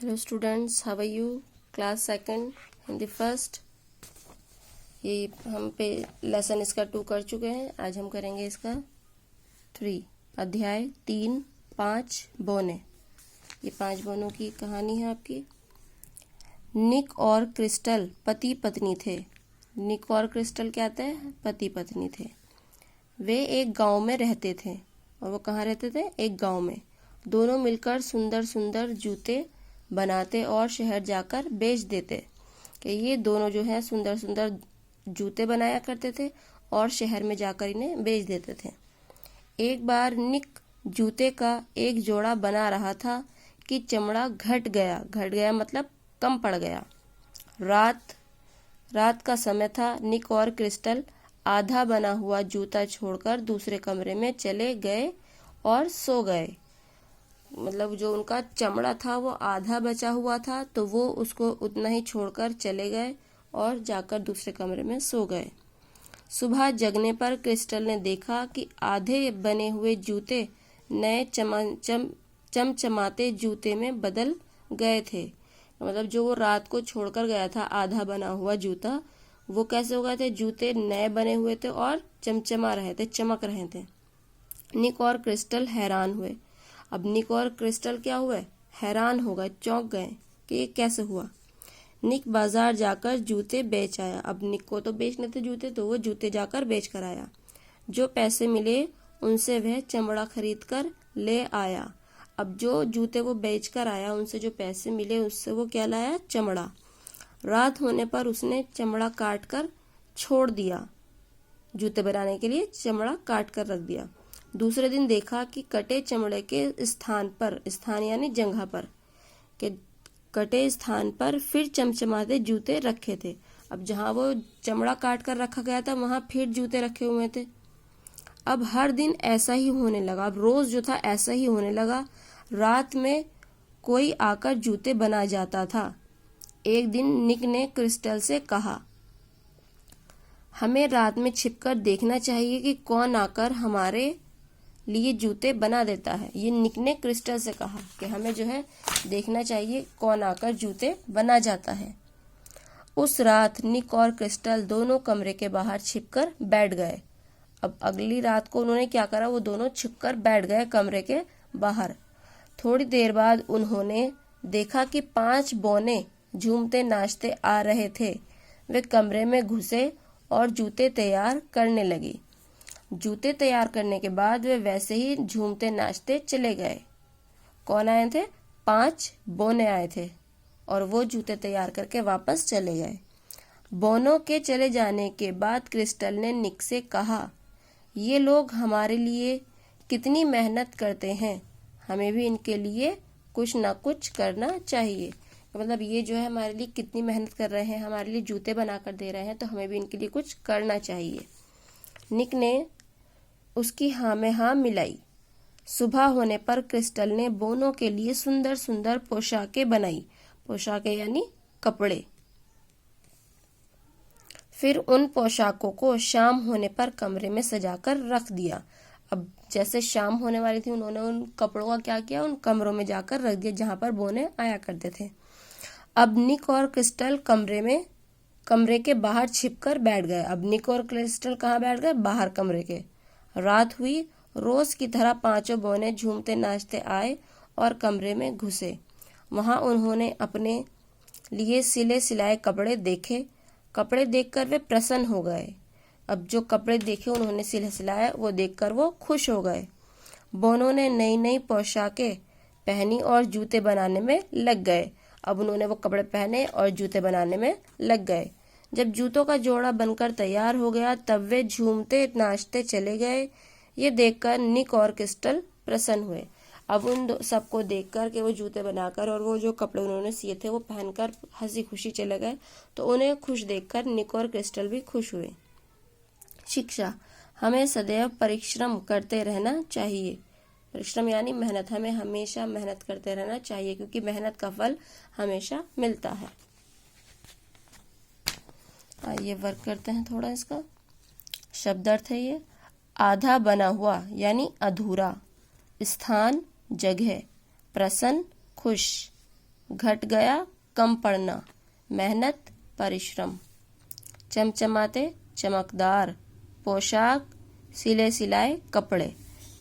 Hello students, how are you? Class second, Hindi first. ये हम पे लेसन इसका 2 कर चुके हैं। आज हम करेंगे इसका 3। अध्याय 3, 5 बौने। ये 5 बौनों की कहानी है आपकी। निक और क्रिस्टल पति पत्नी थे। निक और क्रिस्टल क्या थे? पति पत्नी थे। वे एक गांव में रहते थे। और वो कहाँ रहते थे? एक गांव में। दोनों मिलकर सुंदर सुंदर जूते बनाते और शहर जाकर बेच देते। कि ये दोनों जो है सुंदर सुंदर जूते बनाया करते थे और शहर में जाकर इन्हें बेच देते थे। एक बार निक जूते का एक जोड़ा बना रहा था कि चमड़ा घट गया मतलब कम पड़ गया। रात का समय था। निक और क्रिस्टल आधा बना हुआ जूता छोड़कर दूसरे कमरे में चले गए और सो गए। मतलब जो उनका चमड़ा था वो आधा बचा हुआ था, तो वो उसको उतना ही छोड़कर चले गए और जाकर दूसरे कमरे में सो गए। सुबह जगने पर क्रिस्टल ने देखा कि आधे बने हुए जूते नए चमचमाते जूते में बदल गए थे। मतलब जो वो रात को छोड़कर गया था आधा बना हुआ जूता, वो कैसे हो गए थे? जूते नए बने हुए थे और चमचमा रहे थे, चमक रहे थे। निक और क्रिस्टल हैरान हुए। अब निक और क्रिस्टल क्या हुए? हैरान हो गए, चौंक गए कि ये कैसे हुआ। निक बाजार जाकर जूते बेच आया। अब निक को तो बेचने थे जूते, तो वो जूते जाकर बेच कर आया। जो पैसे मिले उनसे वह चमड़ा खरीद कर ले आया। अब जो जूते वो बेच कर आया, उनसे जो पैसे मिले उससे वो क्या लाया? चमड़ा। रात होने पर उसने चमड़ा काट कर छोड़ दिया। जूते बनाने के लिए चमड़ा काट कर रख दिया। दूसरे दिन देखा कि कटे चमड़े के स्थान यानी जगह पर के कटे स्थान पर फिर चमचमाते जूते रखे थे। अब जहाँ वो चमड़ा काट कर रखा गया था वहां फिर जूते रखे हुए थे। अब हर दिन ऐसा ही होने लगा। अब रोज जो था ऐसा ही होने लगा। रात में कोई आकर जूते बना जाता था। एक दिन निक ने क्रिस्टल से कहा, हमें रात में छिपकर देखना चाहिए कि कौन आकर हमारे लिए जूते बना देता है। ये निक ने क्रिस्टल से कहा कि हमें जो है देखना चाहिए कौन आकर जूते बना जाता है। उस रात निक और क्रिस्टल दोनों कमरे के बाहर छिपकर बैठ गए। अब अगली रात को उन्होंने क्या करा? वो दोनों छिपकर बैठ गए कमरे के बाहर। थोड़ी देर बाद उन्होंने देखा कि 5 बौने झूमते नाचते आ रहे थे। वे कमरे में घुसे और जूते तैयार करने लगी। जूते तैयार करने के बाद वे वैसे ही झूमते नाचते चले गए। कौन आए थे? 5 बौने आए थे और वो जूते तैयार करके वापस चले गए। बौनों के चले जाने के बाद क्रिस्टल ने निक से कहा, ये लोग हमारे लिए कितनी मेहनत करते हैं, हमें भी इनके लिए कुछ ना कुछ करना चाहिए। मतलब ये जो है हमारे लिए कितनी मेहनत कर रहे हैं, हमारे लिए जूते बनाकर दे रहे हैं, तो हमें भी इनके लिए कुछ करना चाहिए। निक ने उसकी हाँ में हाँ मिलाई। सुबह होने पर क्रिस्टल ने बोनों के लिए सुंदर सुंदर पोशाकें बनाई। पोशाकें यानी कपड़े। फिर उन पोशाकों को शाम होने पर कमरे में सजाकर रख दिया। अब जैसे शाम होने वाली थी, उन्होंने उन कपड़ों का क्या किया? उन कमरों में जाकर रख दिया जहां पर बोने आया करते थे। अब निक और क्रिस्टल कमरे के बाहर छिपकर बैठ गए। अब निक और क्रिस्टल कहाँ बैठ गए? बाहर कमरे के। रात हुई। रोज की तरह 5 बौने झूमते नाचते आए और कमरे में घुसे। वहां उन्होंने अपने लिए सिले सिलाए कपड़े देखे। कपड़े देखकर वे प्रसन्न हो गए। अब जो कपड़े देखे उन्होंने सिले सिलाए, वो देखकर वो खुश हो गए। बौनों ने नई नई पोशाकें पहनी और जूते बनाने में लग गए। अब उन्होंने वो कपड़े पहने और जूते बनाने में लग गए। जब जूतों का जोड़ा बनकर तैयार हो गया तब वे झूमते नाचते चले गए। ये देखकर निक और क्रिस्टल प्रसन्न हुए। अब उन सबको देखकर कि वो जूते बनाकर और वो जो कपड़े उन्होंने सिए थे वो पहनकर हंसी खुशी चले गए, तो उन्हें खुश देखकर निक और क्रिस्टल भी खुश हुए। शिक्षा, हमें सदैव परिश्रम करते रहना चाहिए। परिश्रम यानी मेहनत। हमें हमेशा मेहनत करते रहना चाहिए क्योंकि मेहनत का फल हमेशा मिलता है। आइए वर्क करते हैं थोड़ा इसका। शब्दार्थ है ये। आधा बना हुआ यानी अधूरा। स्थान जगह। प्रसन्न खुश। घट गया कम पड़ना, मेहनत परिश्रम। चमचमाते चमकदार, पोशाक सिले सिलाए कपड़े।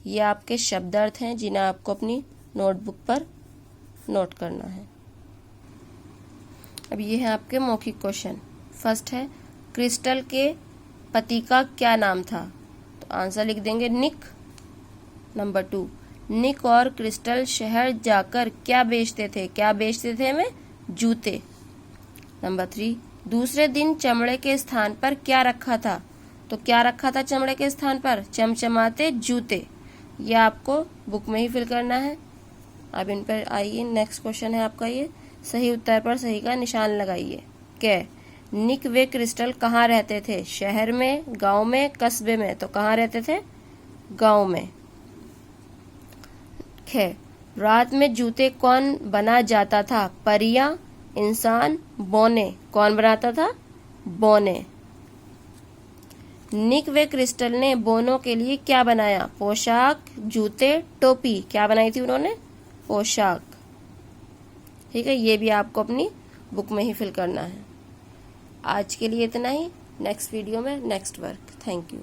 ये आपके शब्द अर्थ हैं जिन्हें आपको अपनी नोटबुक पर नोट करना है। अब ये है आपके मौखिक क्वेश्चन। फर्स्ट है, क्रिस्टल के पति का क्या नाम था? तो आंसर लिख देंगे निक। नंबर 2, निक और क्रिस्टल शहर जाकर क्या बेचते थे? क्या बेचते थे में? जूते। नंबर 3, दूसरे दिन चमड़े के स्थान पर क्या रखा था? तो क्या रखा था चमड़े के स्थान पर? चमचमाते जूते। यह आपको बुक में ही फिल करना है। अब इन पर आइए, नेक्स्ट क्वेश्चन है आपका ये। सही उत्तर पर सही का निशान लगाइए। कै, निक वे क्रिस्टल कहाँ रहते थे? शहर में, गांव में, कस्बे में? तो कहाँ रहते थे? गांव में। खे, रात में जूते कौन बना जाता था? परियां, इंसान, बौने? कौन बनाता था? बौने। निक वे क्रिस्टल ने बोनों के लिए क्या बनाया? पोशाक, जूते, टोपी। क्या बनाई थी उन्होंने? पोशाक। ठीक है, ये भी आपको अपनी बुक में ही फिल करना है। आज के लिए इतना ही। नेक्स्ट वीडियो में नेक्स्ट वर्क। Thank you.